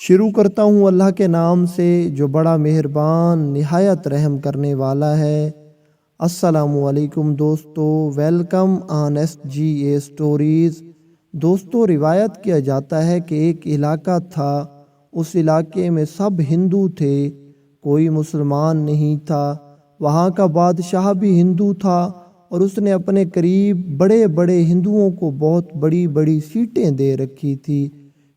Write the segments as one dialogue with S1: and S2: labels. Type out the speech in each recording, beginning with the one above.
S1: شروع کرتا ہوں اللہ کے نام سے جو بڑا مہربان نہایت رحم کرنے والا ہے۔ السلام علیکم دوستو، welcome on S G A stories. دوستو، روایت کیا جاتا ہے کہ ایک علاقہ تھا، اس علاقے میں سب ہندو تھے، کوئی مسلمان نہیں تھا۔ وہاں کا بادشاہ بھی ہندو تھا اور اس نے اپنے قریب بڑے بڑے ہندوؤں کو بہت بڑی بڑی سیٹیں دے رکھی تھی۔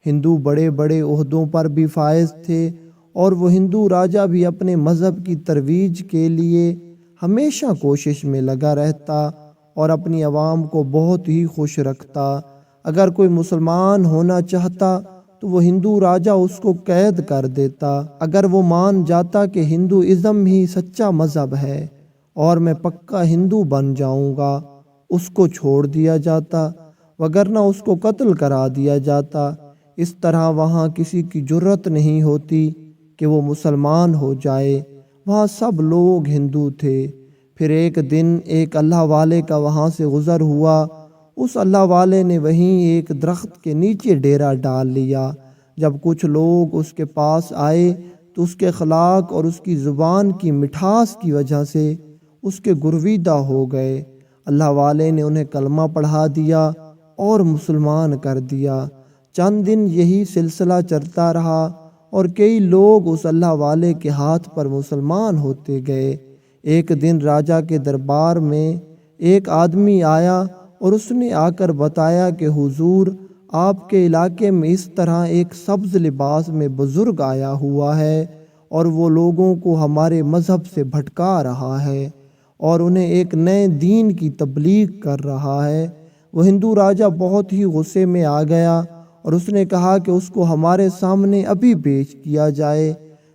S1: ہندو بڑے بڑے عہدوں پر بھی فائز تھے اور وہ ہندو راجا بھی اپنے مذہب کی ترویج کے لیے ہمیشہ کوشش میں لگا رہتا اور اپنی عوام کو بہت ہی خوش رکھتا۔ اگر کوئی مسلمان ہونا چاہتا تو وہ ہندو راجا اس کو قید کر دیتا۔ اگر وہ مان جاتا کہ ہندوازم ہی سچا مذہب ہے اور میں پکا ہندو بن جاؤں گا، اس کو چھوڑ دیا جاتا، وگرنہ اس کو قتل کرا دیا جاتا۔ اس طرح وہاں کسی کی جرت نہیں ہوتی کہ وہ مسلمان ہو جائے۔ وہاں سب لوگ ہندو تھے۔ پھر ایک دن ایک اللہ والے کا وہاں سے گزر ہوا۔ اس اللہ والے نے وہیں ایک درخت کے نیچے ڈیرا ڈال لیا۔ جب کچھ لوگ اس کے پاس آئے تو اس کے اخلاق اور اس کی زبان کی مٹھاس کی وجہ سے اس کے گرویدہ ہو گئے۔ اللہ والے نے انہیں کلمہ پڑھا دیا اور مسلمان کر دیا۔ چند دن یہی سلسلہ چلتا رہا اور کئی لوگ اس اللہ والے کے ہاتھ پر مسلمان ہوتے گئے۔ ایک دن راجا کے دربار میں ایک آدمی آیا اور اس نے آ کر بتایا کہ حضور، آپ کے علاقے میں اس طرح ایک سبز لباس میں بزرگ آیا ہوا ہے اور وہ لوگوں کو ہمارے مذہب سے بھٹکا رہا ہے اور انہیں ایک نئے دین کی تبلیغ کر رہا ہے۔ وہ ہندو راجا بہت ہی غصے میں آ گیا اور اس نے کہا کہ اس کو ہمارے سامنے ابھی پیش کیا جائے۔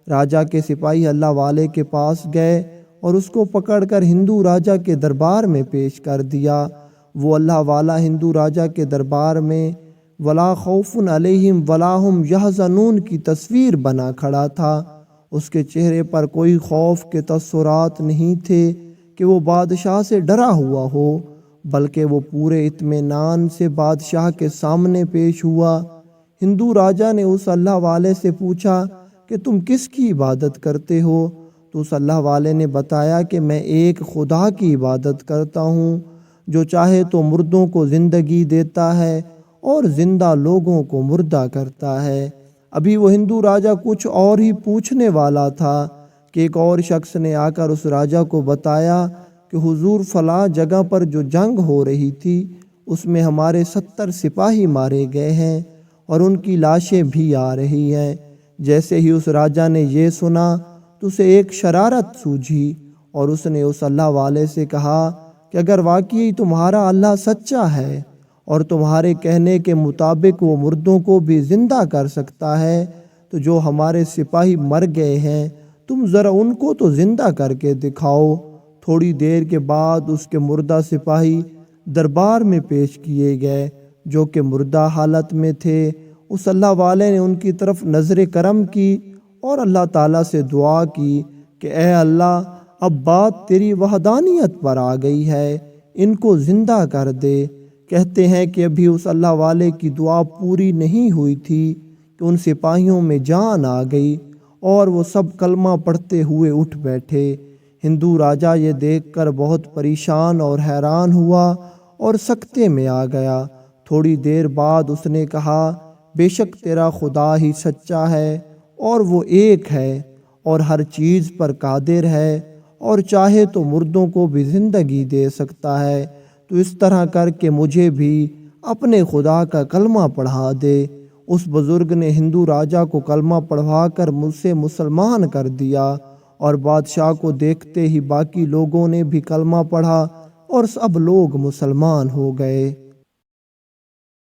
S1: راجا کے سپاہی اللہ والے کے پاس گئے اور اس کو پکڑ کر ہندو راجا کے دربار میں پیش کر دیا۔ وہ اللہ والا ہندو راجا کے دربار میں ولا خوف علیہم ولا ہم یحزنون کی تصویر بنا کھڑا تھا۔ اس کے چہرے پر کوئی خوف کے تاثرات نہیں تھے کہ وہ بادشاہ سے ڈرا ہوا ہو، بلکہ وہ پورے اطمینان سے بادشاہ کے سامنے پیش ہوا۔ ہندو راجا نے اس اللہ والے سے پوچھا کہ تم کس کی عبادت کرتے ہو؟ تو اس اللہ والے نے بتایا کہ میں ایک خدا کی عبادت کرتا ہوں جو چاہے تو مردوں کو زندگی دیتا ہے اور زندہ لوگوں کو مردہ کرتا ہے۔ ابھی وہ ہندو راجا کچھ اور ہی پوچھنے والا تھا کہ ایک اور شخص نے آ کر اس راجا کو بتایا کہ حضور، فلاں جگہ پر جو جنگ ہو رہی تھی اس میں ہمارے 70 سپاہی مارے گئے ہیں اور ان کی لاشیں بھی آ رہی ہیں۔ جیسے ہی اس راجا نے یہ سنا تو اسے ایک شرارت سوجھی اور اس نے اس اللہ والے سے کہا کہ اگر واقعی تمہارا اللہ سچا ہے اور تمہارے کہنے کے مطابق وہ مردوں کو بھی زندہ کر سکتا ہے تو جو ہمارے سپاہی مر گئے ہیں تم ذرا ان کو تو زندہ کر کے دکھاؤ۔ تھوڑی دیر کے بعد اس کے مردہ سپاہی دربار میں پیش کیے گئے جو کہ مردہ حالت میں تھے۔ اس اللہ والے نے ان کی طرف نظر کرم کی اور اللہ تعالیٰ سے دعا کی کہ اے اللہ، اب بات تیری وحدانیت پر آ گئی ہے، ان کو زندہ کر دے۔ کہتے ہیں کہ ابھی اس اللہ والے کی دعا پوری نہیں ہوئی تھی کہ ان سپاہیوں میں جان آ گئی اور وہ سب کلمہ پڑھتے ہوئے اٹھ بیٹھے۔ ہندو راجا یہ دیکھ کر بہت پریشان اور حیران ہوا اور سکتے میں آ گیا۔ تھوڑی دیر بعد اس نے کہا، بے شک تیرا خدا ہی سچا ہے اور وہ ایک ہے اور ہر چیز پر قادر ہے اور چاہے تو مردوں کو بھی زندگی دے سکتا ہے، تو اس طرح کر کے مجھے بھی اپنے خدا کا کلمہ پڑھا دے۔ اس بزرگ نے ہندو راجا کو کلمہ پڑھوا کر مجھ سے مسلمان کر دیا اور بادشاہ کو دیکھتے ہی باقی لوگوں نے بھی کلمہ پڑھا اور سب لوگ مسلمان ہو گئے۔